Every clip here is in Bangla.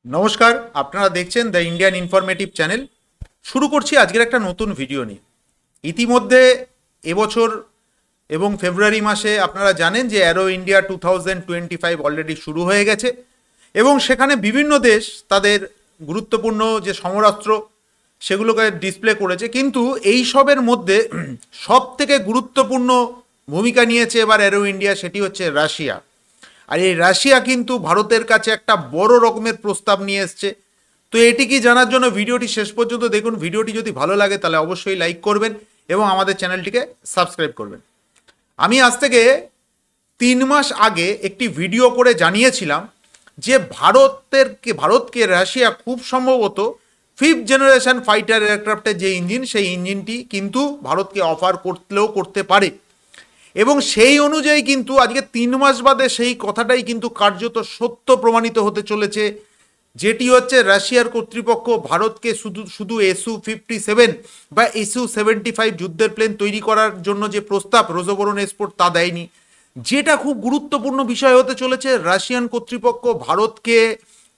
নমস্কার, আপনারা দেখছেন দ্য ইন্ডিয়ান ইনফরমেটিভ চ্যানেল। শুরু করছি আজকের একটা নতুন ভিডিও নিয়ে। ইতিমধ্যে এবছর এবং ফেব্রুয়ারি মাসে আপনারা জানেন যে অ্যারো ইন্ডিয়া 2025 অলরেডি শুরু হয়ে গেছে এবং সেখানে বিভিন্ন দেশ তাদের গুরুত্বপূর্ণ যে সমরাস্ত্র সেগুলোকে ডিসপ্লে করেছে, কিন্তু এই সবের মধ্যে সব থেকে গুরুত্বপূর্ণ ভূমিকা নিয়েছে এবার অ্যারো ইন্ডিয়া, সেটি হচ্ছে রাশিয়া। আর এই রাশিয়া কিন্তু ভারতের কাছে একটা বড় রকমের প্রস্তাব নিয়ে এসছে। তো এটি কি জানার জন্য ভিডিওটি শেষ পর্যন্ত দেখুন। ভিডিওটি যদি ভালো লাগে তাহলে অবশ্যই লাইক করবেন এবং আমাদের চ্যানেলটিকে সাবস্ক্রাইব করবেন। আমি আজ থেকে 3 মাস আগে একটি ভিডিও করে জানিয়েছিলাম যে ভারতকে রাশিয়া খুব সম্ভবত 5th জেনারেশন ফাইটার এয়ারক্রাফটের যে ইঞ্জিন, সেই ইঞ্জিনটি কিন্তু ভারতকে অফার করতে পারে। এবং সেই অনুযায়ী কিন্তু আজকে 3 মাস বাদে সেই কথাটাই কিন্তু কার্যত সত্য প্রমাণিত হতে চলেছে, যেটি হচ্ছে রাশিয়ার কর্তৃপক্ষ ভারতকে শুধু SU-57 বা SU-75 যুদ্ধের প্লেন তৈরি করার জন্য যে প্রস্তাব রোজোবরন এক্সপোর্ট তা দেয়নি। যেটা খুব গুরুত্বপূর্ণ বিষয় হতে চলেছে, রাশিয়ান কর্তৃপক্ষ ভারতকে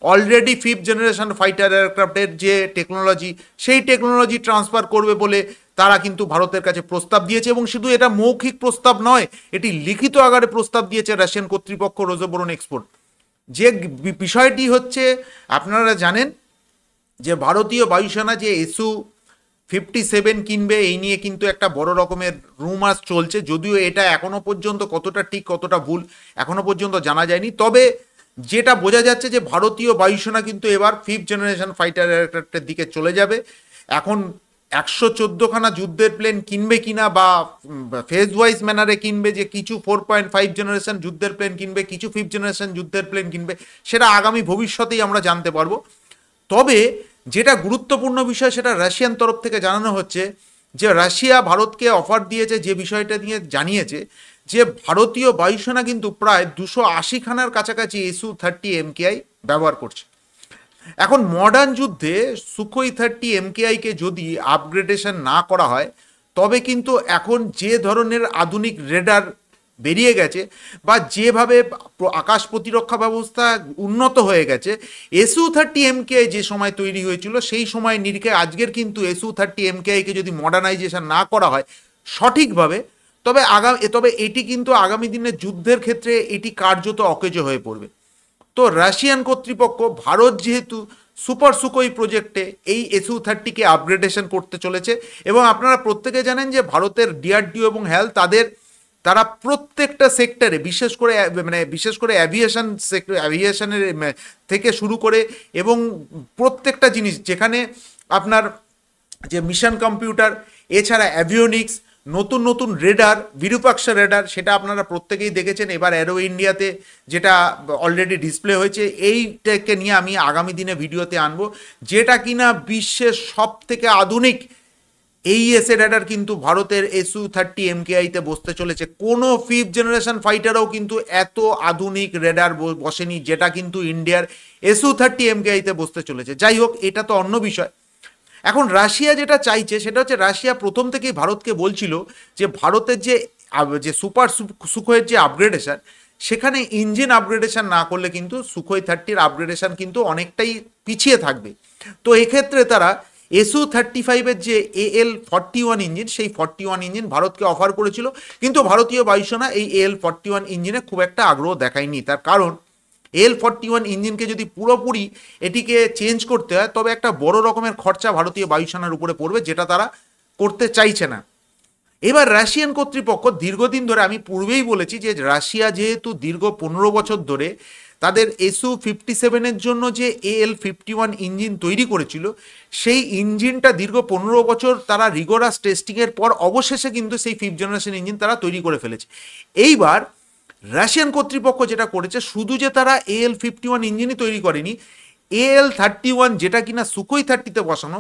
অলরেডি 5th জেনারেশন ফাইটার এয়ারক্রাফটের যে টেকনোলজি, সেই টেকনোলজি ট্রান্সফার করবে বলে তারা কিন্তু ভারতের কাছে প্রস্তাব দিয়েছে। এবং শুধু এটা মৌখিক প্রস্তাব নয়, এটি লিখিত আকারে প্রস্তাব দিয়েছে রাশিয়ান কর্তৃপক্ষ রোজোবরন এক্সপোর্ট। যে বিষয়টি হচ্ছে, আপনারা জানেন যে ভারতীয় বায়ুসেনা যে SU-57 কিনবে, এই নিয়ে কিন্তু একটা বড় রকমের রুমার্স চলছে। যদিও এটা এখনো পর্যন্ত কতটা ঠিক কতটা ভুল এখনো পর্যন্ত জানা যায়নি, তবে যেটা বোঝা যাচ্ছে যে ভারতীয় বায়ুসেনা কিন্তু এবার 5th জেনারেশন ফাইটার এয়ারক্রাফটের দিকে চলে যাবে। এখন 114খানা যুদ্ধের প্লেন কিনবে কিনা বা ফেজ ওয়াইজ ম্যানারে কিনবে, যে কিছু 4.5 জেনারেশন যুদ্ধের প্লেন কিনবে, কিছু 5th জেনারেশন যুদ্ধের প্লেন কিনবে, সেটা আগামী ভবিষ্যতেই আমরা জানতে পারবো। তবে যেটা গুরুত্বপূর্ণ বিষয়, সেটা রাশিয়ান তরফ থেকে জানানো হচ্ছে যে রাশিয়া ভারতকে অফার দিয়েছে, যে বিষয়টা নিয়ে জানিয়েছে যে ভারতীয় বায়ুসেনা কিন্তু প্রায় 280খানার কাছাকাছি SU-30 MKI ব্যবহার করছে। এখন মডার্ন যুদ্ধে সুখোই 30 MKIকে যদি আপগ্রেডেশন না করা হয়, তবে কিন্তু এখন যে ধরনের আধুনিক রেডার বেরিয়ে গেছে বা যেভাবে আকাশ প্রতিরক্ষা ব্যবস্থা উন্নত হয়ে গেছে, SU-30 MKI যে সময় তৈরি হয়েছিল সেই সময় নিরিখে আজকের কিন্তু SU-30 MKIকে যদি মডার্নাইজেশন না করা হয় সঠিকভাবে, তবে এটি কিন্তু আগামী দিনের যুদ্ধের ক্ষেত্রে এটি কার্যত অকেজো হয়ে পড়বে। তো রাশিয়ান কর্তৃপক্ষ ভারত যেহেতু সুপার সুকোই প্রজেক্টে এই SU-30কে আপগ্রেডেশন করতে চলেছে, এবং আপনারা প্রত্যেকে জানেন যে ভারতের DRDO এবং হেল তারা প্রত্যেকটা সেক্টরে বিশেষ করে অ্যাভিয়েশনের থেকে শুরু করে এবং প্রত্যেকটা জিনিস, যেখানে আপনার যে মিশন কম্পিউটার, এছাড়া অ্যাভিওনিক্স, নতুন নতুন রেডার, বিরূপাক্ষ রেডার, সেটা আপনারা প্রত্যেকেই দেখেছেন। এবার অ্যারো ইন্ডিয়াতে যেটা অলরেডি ডিসপ্লে হয়েছে, এইটাকে নিয়ে আমি আগামী দিনে ভিডিওতে আনবো, যেটা কিনা বিশ্বের সব থেকে আধুনিক AESA রেডার কিন্তু ভারতের SU-30 MKIতে বসতে চলেছে। কোনো 5th জেনারেশন ফাইটারও কিন্তু এত আধুনিক রেডার বসেনি, যেটা কিন্তু ইন্ডিয়ার SU-30 MKIতে বসতে চলেছে। যাই হোক, এটা তো অন্য বিষয়। এখন রাশিয়া যেটা চাইছে সেটা হচ্ছে, রাশিয়া প্রথম থেকেই ভারতকে বলছিল যে ভারতের যে সুপার সুখোয়ের যে আপগ্রেডেশন, সেখানে ইঞ্জিন আপগ্রেডেশন না করলে কিন্তু সুখোই 30-র আপগ্রেডেশন কিন্তু অনেকটাই পিছিয়ে থাকবে। তো এক্ষেত্রে তারা SU-35-এর যে AL-41 ইঞ্জিন, সেই 41 ইঞ্জিন ভারতকে অফার করেছিল, কিন্তু ভারতীয় বায়ুসেনা এই AL-41 ইঞ্জিনে খুব একটা আগ্রহ দেখায়নি। তার কারণ AL-41 ইঞ্জিনকে যদি পুরোপুরি এটিকে চেঞ্জ করতে হয়, তবে একটা বড় রকমের খরচা ভারতীয় বায়ুসেনার উপরে পড়বে, যেটা তারা করতে চাইছে না। এবার রাশিয়ান কর্তৃপক্ষ দীর্ঘদিন ধরে, আমি পূর্বেই বলেছি যে রাশিয়া যেহেতু দীর্ঘ 15 বছর ধরে তাদের SU-57-এর জন্য যে AL-51 ইঞ্জিন তৈরি করেছিল, সেই ইঞ্জিনটা দীর্ঘ 15 বছর তারা রিগোরাস টেস্টিংয়ের পর অবশেষে কিন্তু সেই 5th জেনারেশন ইঞ্জিন তারা তৈরি করে ফেলেছে। এইবার রাশিয়ান কর্তৃপক্ষ যেটা করেছে, শুধু যে তারা AL-51 ইঞ্জিনই তৈরি করেনি, AL-31 যেটা কিনা সুখোই 30তে বসানো,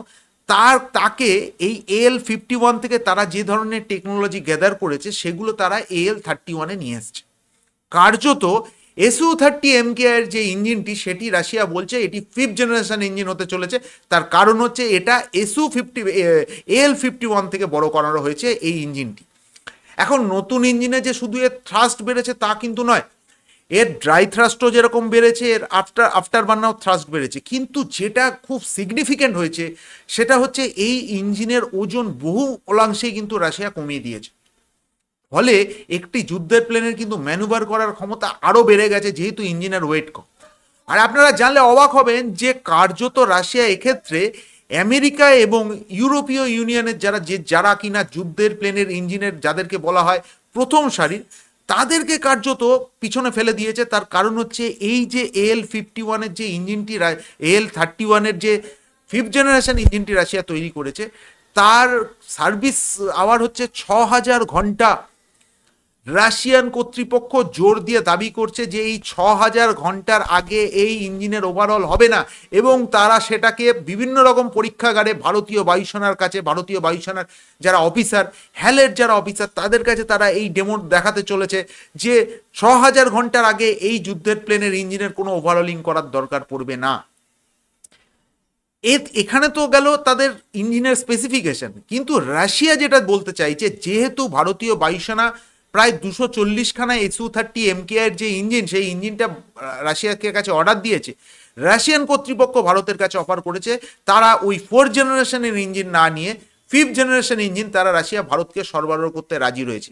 তাকে এই AL-51 থেকে তারা যে ধরনের টেকনোলজি গ্যাদার করেছে, সেগুলো তারা AL-31-এ নিয়ে এসছে। কার্যত SU-30 MKI এর যে ইঞ্জিনটি, সেটি রাশিয়া বলছে এটি 5th জেনারেশন ইঞ্জিন হতে চলেছে। তার কারণ হচ্ছে এটা AL-51 থেকে বড় করানো হয়েছে এই ইঞ্জিনটি। এখন নতুন ইঞ্জিনে যে শুধু এর থ্রাস্ট বেড়েছে তা কিন্তু নয়, এর ড্রাই থ্রাস্টও যেরকম বেড়েছে, এর আফটার বার্নার থ্রাস্ট বেড়েছে, কিন্তু যেটা খুব সিগনিফিক্যান্ট হয়েছে সেটা হচ্ছে এই ইঞ্জিনের ওজন বহু অংশেই কিন্তু রাশিয়া কমিয়ে দিয়েছে। ফলে একটি যুদ্ধের প্লেনের কিন্তু ম্যানুভার করার ক্ষমতা আরও বেড়ে গেছে, যেহেতু ইঞ্জিনের ওয়েট কম। আর আপনারা জানলে অবাক হবেন যে কার্যত রাশিয়া এক্ষেত্রে আমেরিকা এবং ইউরোপীয় ইউনিয়নের যারা কিনা যুদ্ধের প্লেনের ইঞ্জিনের যাদেরকে বলা হয় প্রথম সারির, তাদেরকে কার্যত পিছনে ফেলে দিয়েছে। তার কারণ হচ্ছে এই যে AL-51-এর যে ইঞ্জিনটি, AL-31-এর যে 5th জেনারেশন ইঞ্জিনটি রাশিয়া তৈরি করেছে, তার সার্ভিস আওয়ার হচ্ছে 6000 ঘন্টা। রাশিয়ান কর্তৃপক্ষ জোর দিয়ে দাবি করছে যে এই 6000 ঘন্টার আগে এই ইঞ্জিনের ওভারঅল হবে না, এবং তারা সেটাকে বিভিন্ন রকম পরীক্ষাগারে ভারতীয় বায়ুসেনার কাছে, ভারতীয় বায়ুসেনার যারা অফিসার, হ্যালের যারা অফিসার, তাদের কাছে তারা এই ডেমো দেখাতে চলেছে যে 6000 ঘন্টার আগে এই যুদ্ধের প্লেনের ইঞ্জিনের কোনো ওভারঅলিং করার দরকার পড়বে না। এখানে তো গেল তাদের ইঞ্জিনের স্পেসিফিকেশন, কিন্তু রাশিয়া যেটা বলতে চাইছে, যেহেতু ভারতীয় বায়ুসেনা প্রায় 240খানা Su-30 MKI যে ইঞ্জিন, সেই ইঞ্জিনটা রাশিয়াকে কাছে অর্ডার দিয়েছে, রাশিয়ান কর্তৃপক্ষ ভারতের কাছে অফার করেছে তারা ওই 4th জেনারেশনের ইঞ্জিন না নিয়ে 5th জেনারেশন ইঞ্জিন তারা রাশিয়া ভারতকে সরবরাহ করতে রাজি রয়েছে।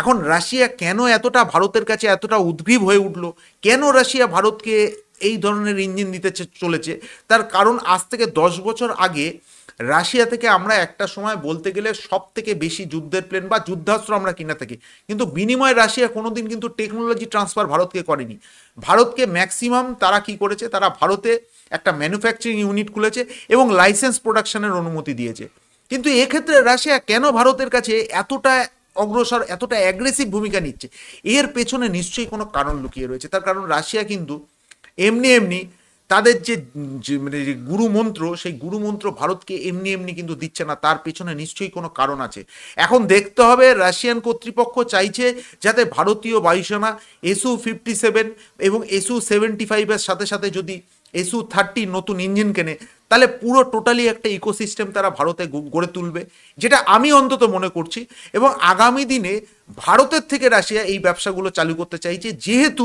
এখন রাশিয়া কেন এতটা ভারতের কাছে এতটা উদ্গ্রীব হয়ে উঠলো, কেন রাশিয়া ভারতকে এই ধরনের ইঞ্জিন দিতে চলেছে, তার কারণ আজ থেকে 10 বছর আগে রাশিয়া থেকে আমরা একটা সময় বলতে গেলে সব থেকে বেশি যুদ্ধের প্লেন বা যুদ্ধাস্ত্র আমরা কিনে থাকি, কিন্তু বিনিময়ে রাশিয়া কোনোদিন কিন্তু টেকনোলজি ট্রান্সফার ভারতকে করেনি। ভারতকে ম্যাক্সিমাম তারা কি করেছে, তারা ভারতে একটা ম্যানুফ্যাকচারিং ইউনিট খুলেছে এবং লাইসেন্স প্রোডাকশনের অনুমতি দিয়েছে। কিন্তু এক্ষেত্রে রাশিয়া কেন ভারতের কাছে এতটা অগ্রসর, এতটা অ্যাগ্রেসিভ ভূমিকা নিচ্ছে, এর পেছনে নিশ্চয়ই কোনো কারণ লুকিয়ে রয়েছে। তার কারণ রাশিয়া কিন্তু এমনি এমনি তাদের যে মানে গুরুমন্ত্র, সেই গুরুমন্ত্র ভারতকে এমনি এমনি কিন্তু দিচ্ছে না, তার পেছনে নিশ্চয়ই কোনো কারণ আছে। এখন দেখতে হবে রাশিয়ান কর্তৃপক্ষ চাইছে যাতে ভারতীয় বায়ুসেনা Su-57 এবং Su-75-এর সাথে সাথে যদি Su-30 নতুন ইঞ্জিন কেনে, তাহলে পুরো টোটালি একটা ইকোসিস্টেম তারা ভারতে গড়ে তুলবে, যেটা আমি অন্তত মনে করছি। এবং আগামী দিনে ভারতের থেকে রাশিয়া এই ব্যবসাগুলো চালু করতে চাইছে, যেহেতু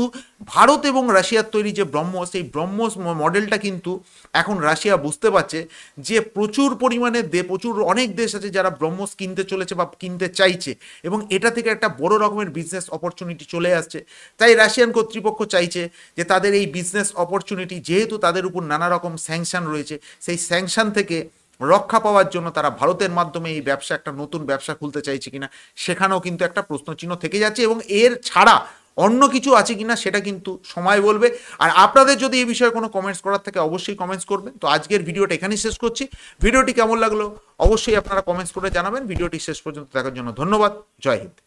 ভারত এবং রাশিয়ার তৈরি যে ব্রহ্মোস, এই ব্রহ্মোস মডেলটা কিন্তু এখন রাশিয়া বুঝতে পারছে যে প্রচুর পরিমাণে অনেক দেশ আছে যারা ব্রহ্মোস কিনতে চলেছে বা কিনতে চাইছে, এবং এটা থেকে একটা বড় রকমের বিজনেস অপরচুনিটি চলে আসছে। তাই রাশিয়ান কর্তৃপক্ষ চাইছে যে তাদের এই বিজনেস অপরচুনিটি, যেহেতু তাদের উপর নানা রকম স্যাংশন রয়েছে, সেই স্যাংশন থেকে রক্ষা পাওয়ার জন্য তারা ভারতের মাধ্যমে এই ব্যবসা, একটা নতুন ব্যবসা খুলতে চাইছে কিনা, সেখানেও কিন্তু একটা প্রশ্নচিহ্ন থেকে যাচ্ছে, এবং এর ছাড়া অন্য কিছু আছে কিনা সেটা কিন্তু সময় বলবে। আর আপনাদের যদি এই বিষয়ে কোনো কমেন্টস করার থাকে অবশ্যই কমেন্টস করবেন। তো আজকের ভিডিওটা এখানেই শেষ করছি। ভিডিওটি কেমন লাগলো অবশ্যই আপনারা কমেন্টস করে জানাবেন। ভিডিওটি শেষ পর্যন্ত দেখার জন্য ধন্যবাদ। জয় হিন্দ।